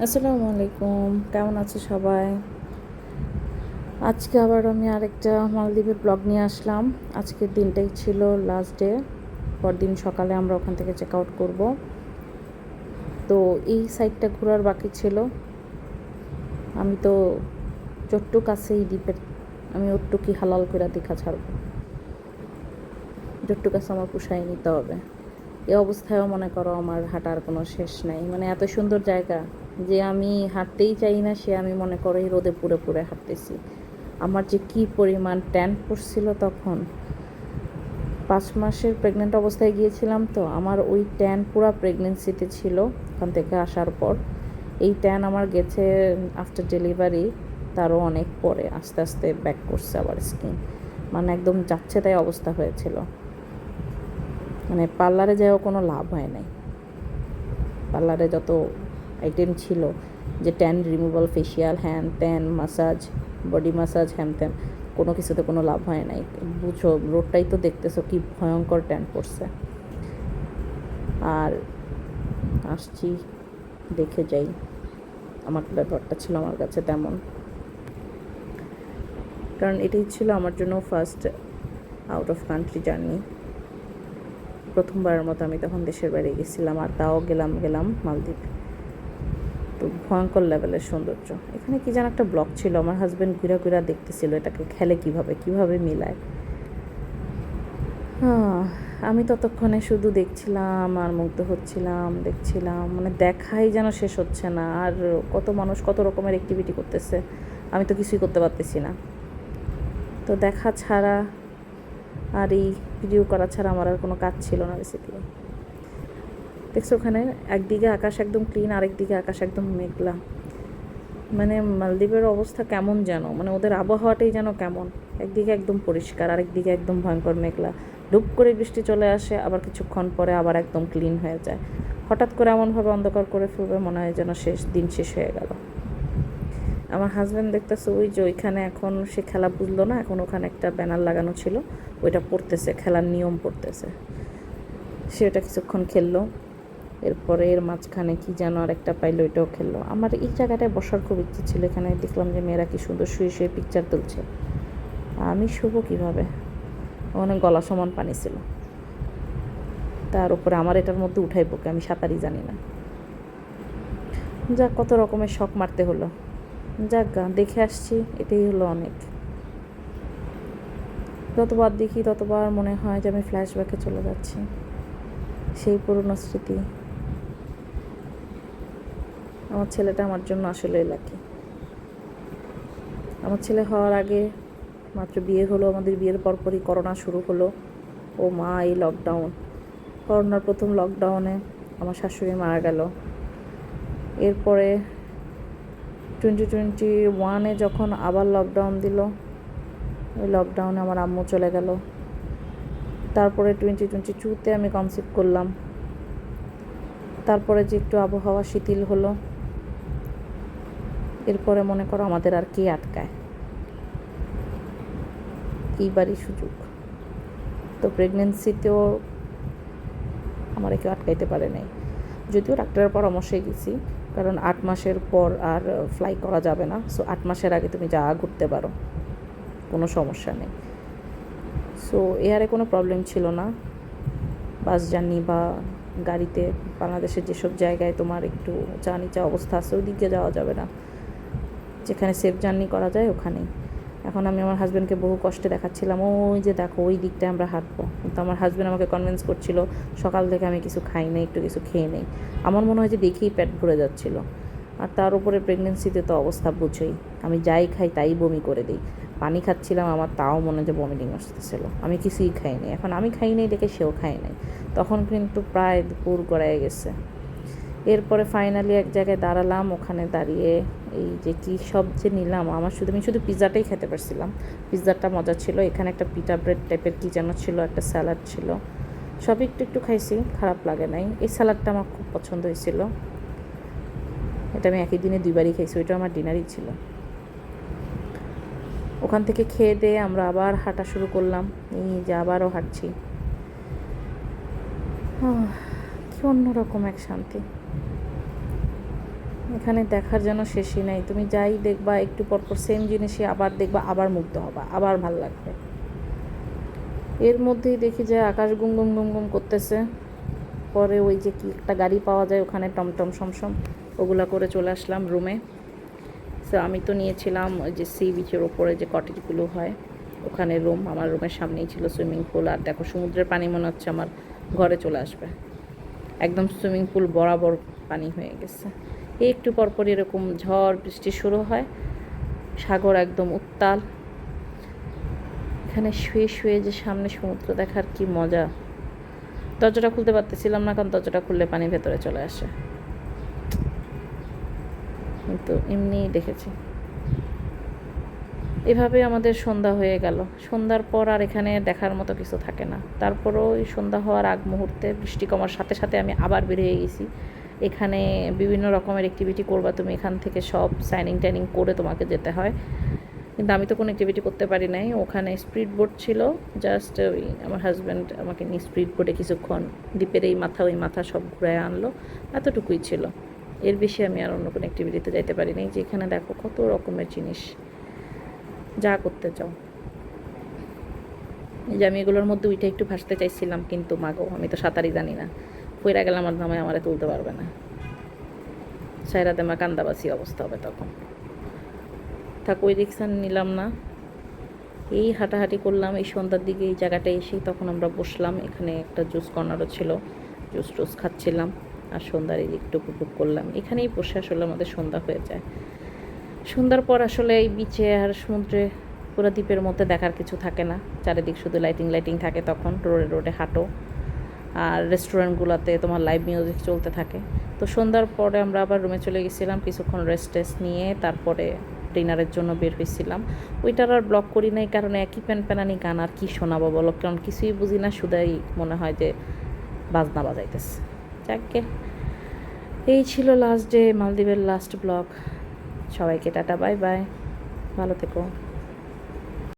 আসসালামু আলাইকুম, কেমন আছো সবাই? আজকে আবার আমি আরেকটা মালদ্বীপের ব্লগ নিয়ে আসলাম। আজকের দিনটাই ছিল লাস্ট ডে। পরদিন সকালে আমরা ওখান থেকে চেক আউট করবো। তো এই সাইডটা ঘোরার বাকি ছিল। আমি তো চট্টু কাছেই দ্বীপের, আমি ওটুকি হালাল করে দেখা ছাড়বো। চট্টু কাছে আমার পুষায় নিতে হবে। এই অবস্থায়ও মনে করো আমার হাঁটার কোনো শেষ নাই, মানে এত সুন্দর জায়গা যে আমি হাঁটতেই চাই না, সে আমি মনে করো এই রোদে পুড়ে পুড়ে হাঁটতেছি। আমার যে কি পরিমাণ ট্যান পড়ছিল তখন, 5 মাসের প্রেগনেন্ট অবস্থায় গিয়েছিলাম, তো আমার ওই ট্যান পুরো প্রেগনেন্সিতে ছিল। ওখান থেকে আসার পর এই ট্যান আমার গেছে আফটার ডেলিভারি, তারও অনেক পরে আস্তে আস্তে ব্যাক করছে আবার স্কিন, মানে একদম যাচ্ছে তাই অবস্থা হয়েছিল। মানে পার্লারে যাওয়া কোনো লাভ হয় নাই। পার্লারে যত আইটেম ছিল, যে ট্যান রিমুভাল, ফেসিয়াল, হ্যান ত্যান, মাসাজ, বডি মাসাজ, হ্যান ত্যান, কোনো কিছুতে কোনো লাভ হয় নাই। বুঝো, রোডটাই তো দেখতেছো কি ভয়ঙ্কর ট্যান পড়ছে। আর আসছি, দেখে যাই। আমার ব্যাপারটা ছিল আমার কাছে তেমন, কারণ এটাই ছিল আমার জন্য first out of country journey. প্রথমবারের মতো আমি তখন দেশের বাইরে গেছিলাম, আর তাও গেলাম মালদ্বীপ। তো ভয়ঙ্কর লেভেলের সৌন্দর্য। এখানে কি যেন একটা ব্লক ছিল, আমার হাজব্যান্ড ঘুরা ঘুরা দেখতেছিল এটাকে খেলে কিভাবে মিলায়। আমি ততক্ষণে শুধু দেখছিলাম আর মুগ্ধ দেখছিলাম, মানে দেখাই যেন শেষ হচ্ছে না। আর কত মানুষ কত রকমের অ্যাক্টিভিটি করতেছে, আমি তো কিছুই করতে পারতেছি না। তো দেখা ছাড়া আর এই ভিডিও করা ছাড়া আমার আর কোনো কাজ ছিল না বেসিক্যালি। দেখছো ওখানে একদিকে আকাশ একদম ক্লিন, আরেকদিকে আকাশ একদম মেঘলা। মানে মালদ্বীপের অবস্থা কেমন যেন, মানে ওদের আবহাওয়াটাই যেন কেমন, একদিকে একদম পরিষ্কার, আরেকদিকে একদম ভয়ঙ্কর মেঘলা। ডুব করে বৃষ্টি চলে আসে, আবার কিছুক্ষণ পরে আবার একদম ক্লিন হয়ে যায়। হঠাৎ করে এমনভাবে অন্ধকার করে ফেলবে, মনে হয় যেন শেষ হয়ে গেল। আমার হাজব্যান্ড দেখতেছে ওই যে ওইখানে, এখন সে খেলা বুঝলো না, এখন ওখানে একটা ব্যানার লাগানো ছিল, ওইটা পড়তেছে, খেলার নিয়ম পড়তেছে। সে ওটা কিছুক্ষণ খেললো, এরপরে এর মাঝখানে কি যেন আর একটা পাইলো, ওইটাও খেললো। আমার এই জায়গাটায় বসার খুব ইচ্ছে ছিল। এখানে দেখলাম যে মেয়েরা কি সুন্দর শুয়ে শুয়ে পিকচার তুলছে, আমি শুবো কীভাবে? ওখানে গলা সমান পানি ছিল, তার উপরে আমার এটার মধ্যে উঠাই পোকে, আমি সাঁতারই জানি না। যাক, কত রকমের শখ মারতে হলো। যাক গা, দেখে আসছি, এটাই হলো অনেক। যতবার দেখি ততবার মনে হয় যে আমি ফ্ল্যাশব্যাকে চলে যাচ্ছি, সেই পুরনো স্মৃতি। আমার ছেলেটা আমার জন্য আসলে লাকি। আমার ছেলে হওয়ার আগে মাত্র বিয়ে হলো, আমাদের বিয়ের পরপরই করোনা শুরু হলো। ও মা, এই লকডাউন, করোনার প্রথম লকডাউনে আমার শাশুড়ি মারা গেল। এরপরে 2021-এ যখন আবার লকডাউন দিল, ওই লকডাউনে আমার আম্মু চলে গেল। তারপরে 2022-তে আমি কনসিভ করলাম। তারপরে যে একটু আবহাওয়া শিথিল হলো, এরপরে মনে করো আমাদের আর কে আটকায়, এইবারই সুযোগ। তো প্রেগনেন্সিতেও আমার কেউ আটকাইতে পারে নাই, যদিও ডাক্তারের পরামর্শে গেছি, কারণ 8 মাসের পর আর ফ্লাই করা যাবে না। সো 8 মাসের আগে তুমি যা ঘুরতে পারো, কোনো সমস্যা নেই। সো এয়ারে কোনো প্রবলেম ছিল না। বাস জার্নি বা গাড়িতে, বাংলাদেশের যেসব জায়গায় তোমার একটু উঁচা নিচা অবস্থা আছে, ওই দিকে যাওয়া যাবে না। যেখানে সেফ জার্নি করা যায় ওখানেই। এখন আমি আমার হাজব্যান্ডকে বহু কষ্টে দেখাচ্ছিলাম, ওই যে দেখো ওই দিকটায় আমরা হাঁটবো, কিন্তু আমার হাজব্যান্ড আমাকে কনভিন্স করছিল সকাল থেকে আমি কিছু খাই নাই, একটু কিছু খেয়ে নেই। আমার মনে হয় যে দেখেই পেট ভরে যাচ্ছিলো। আর তার উপরে প্রেগনেন্সিতে তো অবস্থা বুঝোই, আমি যাই খাই তাই বমি করে দিই। পানি খাচ্ছিলাম, আমার তাও মনে হয় যে বমিটিং আসতেছিলো। আমি কিছুই খাই নাই, এখন আমি খাই নাই দেখে সেও খাই নাই। তখন কিন্তু প্রায় দুপুর গড়ায় গেছে। এরপরে ফাইনালি এক জায়গায় দাঁড়ালাম, ওখানে দাঁড়িয়ে এই যে কী সব যে নিলাম, আমি শুধু পিৎজাটাই খেতে পারছিলাম। পিৎজাটা মজা ছিল, এখানে একটা পিটা ব্রেড টাইপের কী যেন ছিল, একটা স্যালাড ছিল, সব একটু একটু খাইছি, খারাপ লাগে নাই। এই স্যালাডটা আমার খুব পছন্দ হয়েছিল, এটা আমি একই দিনে 2বারই খাইছি, ওইটা আমার ডিনারই ছিল। ওখান থেকে খেয়ে দিয়ে আমরা আবার হাঁটা শুরু করলাম, এই যে আবারও হাঁটছি। কি অন্যরকম এক শান্তি। এখানে দেখার যেন শেষই নাই, তুমি যাই দেখবা একটু পরপর সেম জিনিসই আবার দেখবা, আবার মুগ্ধ হবা, আবার ভাল লাগবে। এর মধ্যেই দেখি যে আকাশ গুম গুম গুম গুম করতেছে। পরে ওই যে কি একটা গাড়ি পাওয়া যায় ওখানে, টমটম সমসম, ওগুলা করে চলে আসলাম রুমে। সো আমি তো নিয়েছিলাম ওই যে সি বিচের ওপরে যে কটেজগুলো হয় ওখানে রুম। আমার রুমের সামনেই ছিল সুইমিং পুল, আর দেখো সমুদ্রের পানি মনে হচ্ছে আমার ঘরে চলে আসবে, একদম সুইমিং পুল বরাবর পানি হয়ে গেছে। এই একটু পরপর এরকম ঝড় বৃষ্টি শুরু হয়, সাগর একদম উত্তাল। এখানে শুয়ে শুয়ে যে সামনে সমুদ্র দেখার কি মজা। দরজাটা খুলতে পারতেছিলাম না, কারণ দরজাটা খুললে পানি ভেতরে চলে আসে, কিন্তু এমনি দেখেছি। এভাবে আমাদের সন্ধ্যা হয়ে গেল। সন্ধ্যার পর আর এখানে দেখার মতো কিছু থাকে না। তারপরও ওই সন্ধ্যা হওয়ার আগ মুহূর্তে বৃষ্টি কমার সাথে সাথে আমি আবার বের হয়ে গেছি। এখানে বিভিন্ন রকমের অ্যাক্টিভিটি করবা তুমি, এখান থেকে সব সাইনিং টাইনিং করে তোমাকে যেতে হয়, কিন্তু আমি তো কোনো অ্যাক্টিভিটি করতে পারি নাই। ওখানে স্পিড বোট ছিল, জাস্ট ওই আমার হাজব্যান্ড আমাকে নিয়ে স্পিড বোটে কিছুক্ষণ দ্বীপের এই মাথা ওই মাথা সব ঘুরায় আনলো, এতটুকুই ছিল। এর বেশি আমি আর অন্য কোনো অ্যাক্টিভিটিতে যাইতে পারি নাই। যে এখানে দেখো কত রকমের জিনিস, যা করতে চাও। এই যে আমি এগুলোর মধ্যে উইটা একটু ভাসতে চাইছিলাম, কিন্তু মাগো আমি তো সাঁতারই জানি না, পইরা গেলে আমার নামে আমারে তুলতে পারবে না, সাইরাতে আমার কান্দাবাসি অবস্থা হবে তখন। থাক, ওই রিক্সা নিলাম না। এই হাঁটাহাঁটি করলাম এই সন্ধ্যার দিকে, এই জায়গাটায় এসেই তখন আমরা বসলাম। এখানে একটা জুস কর্নারও ছিল, জুস টুস খাচ্ছিলাম আর সন্ধ্যার এই একটু উপভোগ করলাম। এখানেই বসে আসলে আমাদের সন্ধ্যা হয়ে যায়। সন্ধ্যার পর আসলে এই বিচে আর সমুদ্রে পুরো দ্বীপের মধ্যে দেখার কিছু থাকে না, চারিদিক শুধু লাইটিং লাইটিং থাকে। তখন রোডে রোডে হাঁটো, আর রেস্টুরেন্টগুলোতে তোমার লাইভ মিউজিক চলতে থাকে। তো সন্ধ্যার পরে আমরা আবার রুমে চলে গেছিলাম, কিছুক্ষণ রেস্ট টেস্ট নিয়ে তারপরে ডিনারের জন্য বের হয়েছিলাম। ওইটার আর ব্লগ করি নাই, কারণ একই প্যানপ্যানানি গান আর কি শোনাবো বলো, কারণ কিছুই বুঝি না, শুধুই মনে হয় যে বাজনা বাজাইতেছে। যাকে, এই ছিল লাস্ট ডে, মালদ্বীপের লাস্ট ব্লগ। সবাইকে টাটা, বাই বাই, ভালো থেকো।